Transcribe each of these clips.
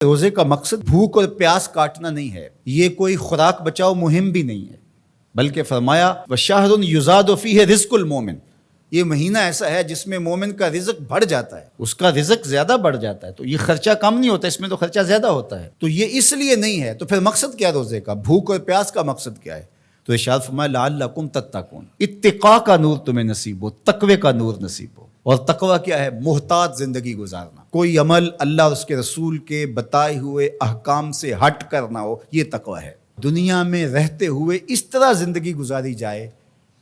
روزے کا مقصد بھوک اور پیاس کاٹنا نہیں ہے، یہ کوئی خوراک بچاؤ مہم بھی نہیں ہے، بلکہ فرمایا وَشَهْرٌ يُزَادُ فِيهِ رِزْقُ الْمُؤْمِنِ، یہ مہینہ ایسا ہے جس میں مومن کا رزق بڑھ جاتا ہے، اس کا رزق زیادہ بڑھ جاتا ہے، تو یہ خرچہ کم نہیں ہوتا، اس میں تو خرچہ زیادہ ہوتا ہے، تو یہ اس لیے نہیں ہے۔ تو پھر مقصد کیا روزے کا؟ بھوک اور پیاس کا مقصد کیا ہے؟ تو ارشاد فرمایا لعلکم تتقون، اتقاء کا نور تمہیں نصیب ہو، تقوی کا نور نصیب ہو۔ اور تقوی کیا ہے؟ محتاط زندگی گزارنا، کوئی عمل اللہ اور اس کے رسول کے بتائے ہوئے احکام سے ہٹ کر نہ ہو، یہ تقوی ہے۔ دنیا میں رہتے ہوئے اس طرح زندگی گزاری جائے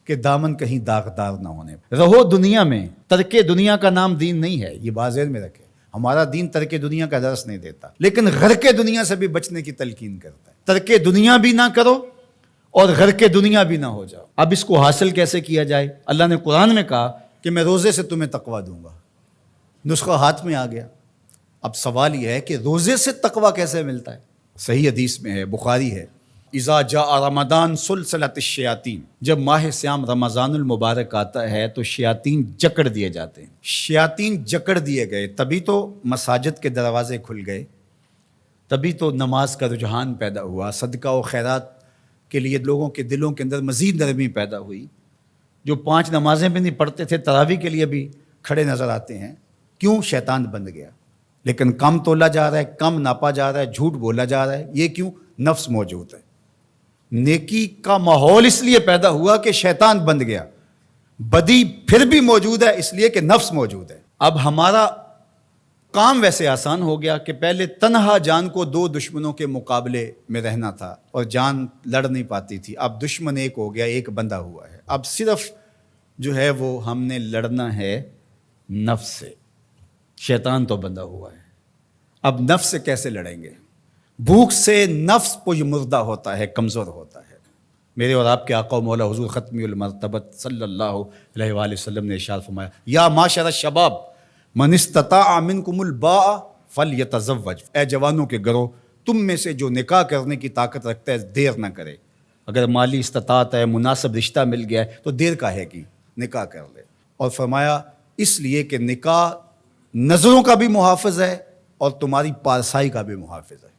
کہ دامن کہیں داغدار نہ ہونے۔ رہو دنیا میں، ترک دنیا کا نام دین نہیں ہے، یہ بات ذہن میں رکھے۔ ہمارا دین ترک دنیا کا درس نہیں دیتا، لیکن غرق دنیا سے بھی بچنے کی تلقین کرتا ہے۔ ترک دنیا بھی نہ کرو اور غرق دنیا بھی نہ ہو جاؤ۔ اب اس کو حاصل کیسے کیا جائے؟ اللہ نے قرآن میں کہا کہ میں روزے سے تمہیں تقویٰ دوں گا، نسخہ ہاتھ میں آ گیا۔ اب سوال یہ ہے کہ روزے سے تقویٰ کیسے ملتا ہے؟ صحیح حدیث میں ہے، بخاری ہے، اذا جاء رمضان سلسلت الشیاطین، جب ماہ سیام رمضان المبارک آتا ہے تو شیاطین جکڑ دیے جاتے ہیں۔ شیاطین جکڑ دیے گئے، تبھی تو مساجد کے دروازے کھل گئے، تبھی تو نماز کا رجحان پیدا ہوا، صدقہ و خیرات کے لیے لوگوں کے دلوں کے اندر مزید نرمی پیدا ہوئی۔ جو 5 نمازیں بھی نہیں پڑھتے تھے تراویح کے لیے بھی کھڑے نظر آتے ہیں۔ کیوں؟ شیطان بند گیا۔ لیکن کم تولا جا رہا ہے، کم ناپا جا رہا ہے، جھوٹ بولا جا رہا ہے، یہ کیوں؟ نفس موجود ہے۔ نیکی کا ماحول اس لیے پیدا ہوا کہ شیطان بند گیا، بدی پھر بھی موجود ہے اس لیے کہ نفس موجود ہے۔ اب ہمارا کام ویسے آسان ہو گیا کہ پہلے تنہا جان کو 2 دشمنوں کے مقابلے میں رہنا تھا اور جان لڑ نہیں پاتی تھی، اب دشمن ایک ہو گیا، ایک بندہ ہوا ہے۔ اب صرف جو ہے وہ ہم نے لڑنا ہے نفس سے، شیطان تو بندہ ہوا ہے۔ اب نفس سے کیسے لڑیں گے؟ بھوک سے نفس پج مردہ ہوتا ہے، کمزور ہوتا ہے۔ میرے اور آپ کے آقا و مولا حضور ختمی المرتبت صلی اللہ علیہ وآلہ وسلم نے ارشاد فرمایا یا معشر الشباب من استطاع منکم الباء فلیتزوج، اے جوانوں کے گروہ، تم میں سے جو نکاح کرنے کی طاقت رکھتا ہے دیر نہ کرے۔ اگر مالی استطاعت ہے، مناسب رشتہ مل گیا ہے تو دیر کاہے کی، نکاح کر لے۔ اور فرمایا اس لیے کہ نکاح نظروں کا بھی محافظ ہے اور تمہاری پارسائی کا بھی محافظ ہے۔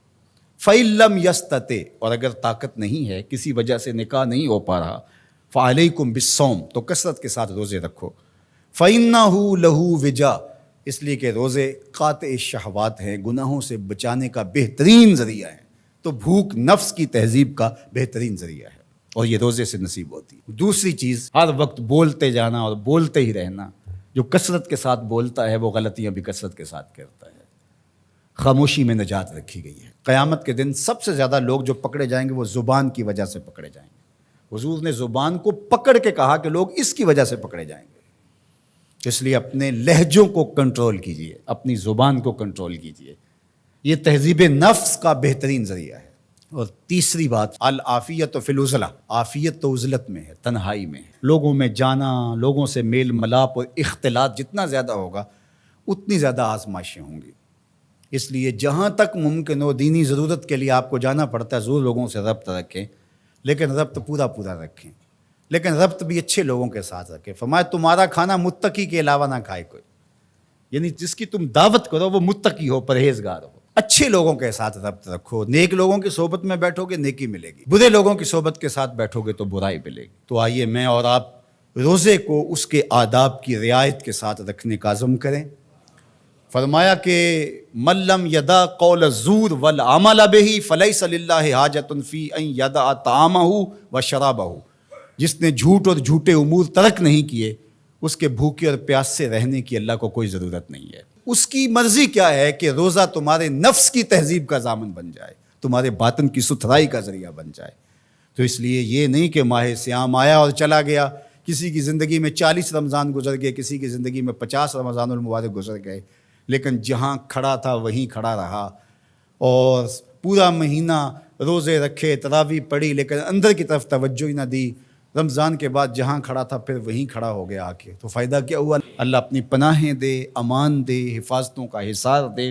فَإِن لَّمْ يَسْتَطِعْ، اور اگر طاقت نہیں ہے، کسی وجہ سے نکاح نہیں ہو پا رہا، فَعَلَيْكُمْ بِالصَّوْمِ، تو کثرت کے ساتھ روزے رکھو۔ فَإِنَّهُ لَهُ وِجَاء، اس لیے کہ روزے قاطع شہوات ہیں، گناہوں سے بچانے کا بہترین ذریعہ ہے۔ تو بھوک نفس کی تہذیب کا بہترین ذریعہ ہے اور یہ روزے سے نصیب ہوتی ہے۔ دوسری چیز، ہر وقت بولتے جانا اور بولتے ہی رہنا۔ جو کثرت کے ساتھ بولتا ہے وہ غلطیاں بھی کثرت کے ساتھ کرتا ہے۔ خاموشی میں نجات رکھی گئی ہے۔ قیامت کے دن سب سے زیادہ لوگ جو پکڑے جائیں گے وہ زبان کی وجہ سے پکڑے جائیں گے۔ حضور نے زبان کو پکڑ کے کہا کہ لوگ اس کی وجہ سے پکڑے جائیں گے، اس لیے اپنے لہجوں کو کنٹرول کیجئے، اپنی زبان کو کنٹرول کیجئے۔ یہ تہذیب نفس کا بہترین ذریعہ ہے۔ اور تیسری بات، العافیت فی العزلہ، عافیت تو عزلت میں ہے، تنہائی میں ہے۔ لوگوں میں جانا، لوگوں سے میل ملاپ اور اختلاط جتنا زیادہ ہوگا اتنی زیادہ آزمائشیں ہوں گی۔ اس لیے جہاں تک ممکن ہو دینی ضرورت کے لیے آپ کو جانا پڑتا ہے، ضرور لوگوں سے ربط رکھیں، لیکن ربط پورا رکھیں، لیکن ربط بھی اچھے لوگوں کے ساتھ رکھیں۔ فرمایا تمہارا کھانا متقی کے علاوہ نہ کھائے کوئی، یعنی جس کی تم دعوت کرو وہ متقی ہو، پرہیزگار ہو۔ اچھے لوگوں کے ساتھ ربط رکھو، نیک لوگوں کی صحبت میں بیٹھو گے نیکی ملے گی، برے لوگوں کی صحبت کے ساتھ بیٹھو گے تو برائی ملے گی۔ تو آئیے میں اور آپ روزے کو اس کے آداب کی رعایت کے ساتھ رکھنے کا عزم کریں۔ فرمایا کہ من لم یدع قول الزور والعمل به فلیس للہ حاجۃ فی ان یدع طعامہ وشرابہ، جس نے جھوٹ اور جھوٹے امور ترک نہیں کیے اس کے بھوکے اور پیاس سے رہنے کی اللہ کو کوئی ضرورت نہیں ہے۔ اس کی مرضی کیا ہے کہ روزہ تمہارے نفس کی تہذیب کا ضامن بن جائے، تمہارے باطن کی ستھرائی کا ذریعہ بن جائے۔ تو اس لیے یہ نہیں کہ ماہ سیام آیا اور چلا گیا، کسی کی زندگی میں 40 رمضان گزر گئے، کسی کی زندگی میں 50 رمضان المبارک گزر گئے، لیکن جہاں کھڑا تھا وہیں کھڑا رہا اور پورا مہینہ روزے رکھے، تراویح پڑھی، لیکن اندر کی طرف توجہ ہی نہ دی۔ رمضان کے بعد جہاں کھڑا تھا پھر وہیں کھڑا ہو گیا آ کے، تو فائدہ کیا ہوا؟ اللہ اپنی پناہیں دے، امان دے، حفاظتوں کا حصار دے۔